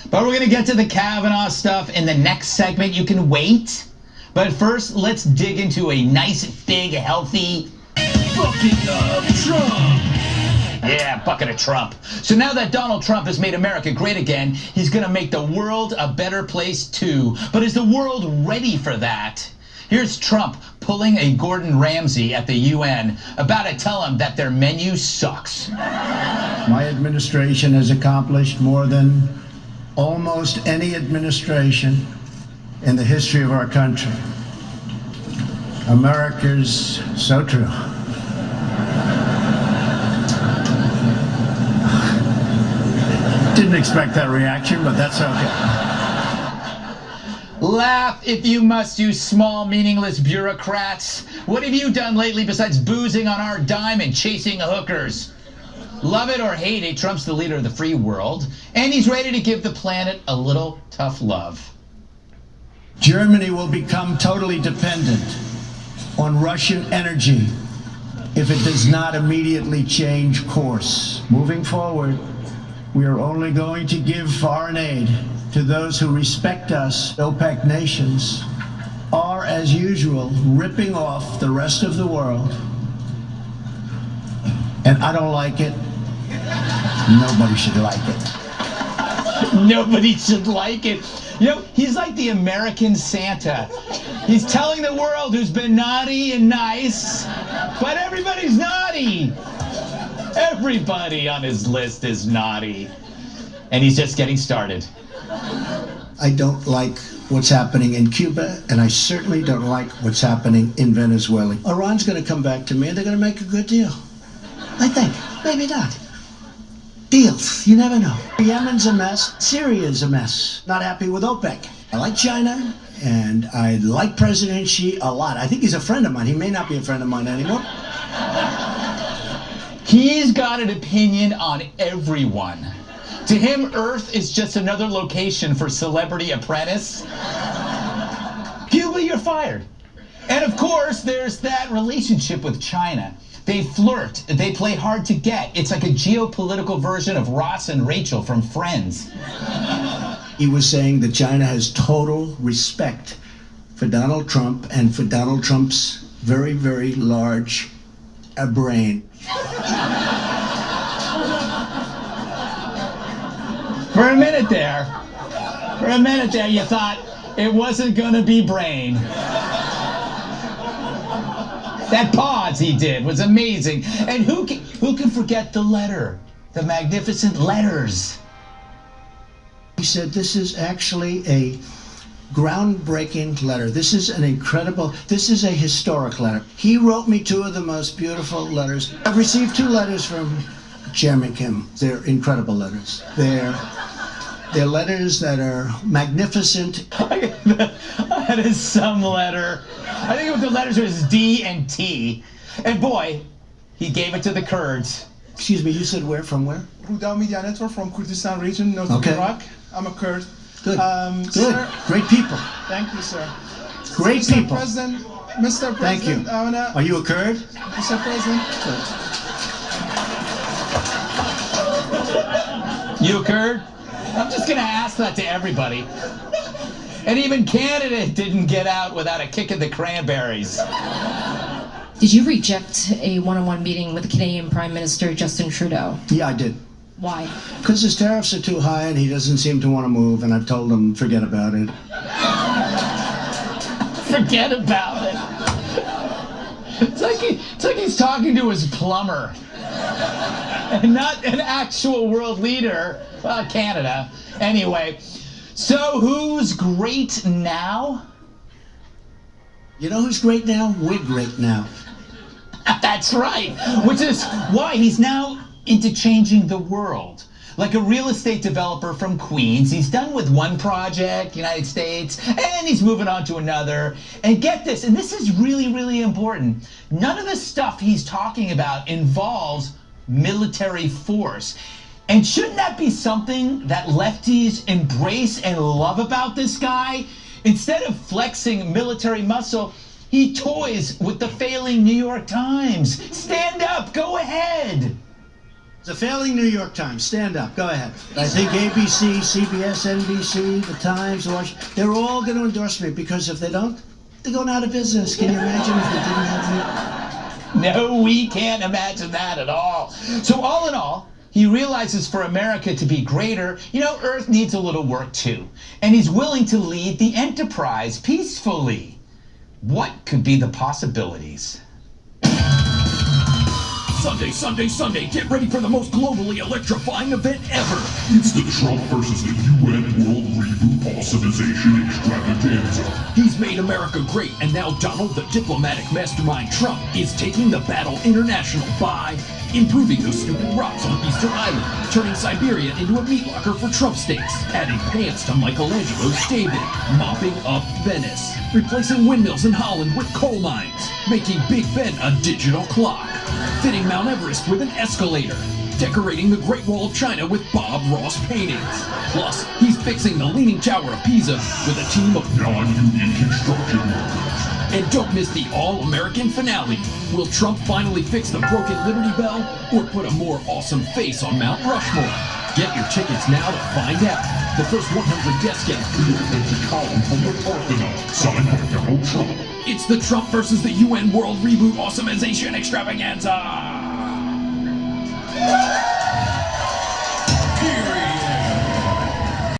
But we're going to get to the Kavanaugh stuff in the next segment. You can wait. But first, let's dig into a nice, big, healthy bucket of Trump. Yeah, bucket of Trump. So now that Donald Trump has made America great again, he's going to make the world a better place too. But is the world ready for that? Here's Trump pulling a Gordon Ramsay at the UN about to tell him that their menu sucks. My administration has accomplished more than almost any administration in the history of our country. America's so true. Didn't expect that reaction, but that's okay. Laugh if you must, you small, meaningless bureaucrats. What have you done lately besides boozing on our dime and chasing hookers? Love it or hate it, Trump's the leader of the free world, and he's ready to give the planet a little tough love. Germany will become totally dependent on Russian energy if it does not immediately change course. Moving forward, we are only going to give foreign aid to those who respect us. OPEC nations are, as usual, ripping off the rest of the world. And I don't like it. Nobody should like it. Nobody should like it. You know, he's like the American Santa. He's telling the world who's been naughty and nice, but everybody's naughty. Everybody on his list is naughty. And he's just getting started. I don't like what's happening in Cuba, and I certainly don't like what's happening in Venezuela. Iran's going to come back to me, and they're going to make a good deal. I think. Maybe not. Deals. You never know. Yemen's a mess. Syria's a mess. Not happy with OPEC. I like China, and I like President Xi a lot. I think he's a friend of mine. He may not be a friend of mine anymore. He's got an opinion on everyone. To him, Earth is just another location for Celebrity Apprentice. Cuba, you're fired. And of course, there's that relationship with China. They flirt. They play hard to get. It's like a geopolitical version of Ross and Rachel from Friends. He was saying that China has total respect for Donald Trump and for Donald Trump's very, very large brain. For a minute there, you thought it wasn't going to be brain. That pause he did was amazing. And who can forget the letter, the magnificent letters? He said this is actually a groundbreaking letter. This is a historic letter. He wrote me two of the most beautiful letters. I've received two letters from Chairman Kim. They're incredible letters. They're letters that are magnificent. That is some letter. I think what the letters was D and T. And boy, he gave it to the Kurds. Excuse me, you said where? From where? Rudal Media Network from Kurdistan region, north of Iraq. I'm a Kurd. Good. Good. Sir, great people. Thank you, sir. Great Mr. people. Mr. President, Thank you. Are you a Kurd? Mr. President. You a Kurd? I'm just going to ask that to everybody. And even Canada didn't get out without a kick in the cranberries. Did you reject a one-on-one meeting with the Canadian Prime Minister Justin Trudeau? Yeah, I did. Why? Because his tariffs are too high and he doesn't seem to want to move, and I've told him, forget about it. Forget about it. It's like he's talking to his plumber. And not an actual world leader. Canada. Anyway, so who's great now? You know who's great now? We're great now. That's right. Which is why he's now into changing the world. Like a real estate developer from Queens. He's done with one project, United States, and he's moving on to another. And get this, and this is really, really important. None of the stuff he's talking about involves military force. And shouldn't that be something that lefties embrace and love about this guy? Instead of flexing military muscle, he toys with the failing New York Times. Stand up, go ahead. The failing New York Times. Stand up. Go ahead. I think ABC, CBS, NBC, The Times, they're all going to endorse me because if they don't, they're going out of business. Can you imagine if they didn't have me? No, we can't imagine that at all. So all in all, he realizes for America to be greater, Earth needs a little work too. And he's willing to lead the enterprise peacefully. What could be the possibilities? Sunday, Sunday, Sunday, get ready for the most globally electrifying event ever. It's the Trump versus the UN World Reboot Awesomization Extravaganza. He's made America great, and now Donald, the diplomatic mastermind Trump, is taking the battle international by improving those stupid rocks on Easter Island, turning Siberia into a meat locker for Trump steaks, adding pants to Michelangelo's David, mopping up Venice, replacing windmills in Holland with coal mines, making Big Ben a digital clock, fitting Mount Everest with an escalator, decorating the Great Wall of China with Bob Ross paintings. Plus, he's fixing the Leaning Tower of Pisa with a team of non-union construction workers. And don't miss the all-American finale. Will Trump finally fix the broken Liberty Bell or put a more awesome face on Mount Rushmore? Get your tickets now to find out. The first 100 guests get a column from the Parthenon, signed by Donald Trump. It's the Trump versus the UN World Reboot Awesomization Extravaganza!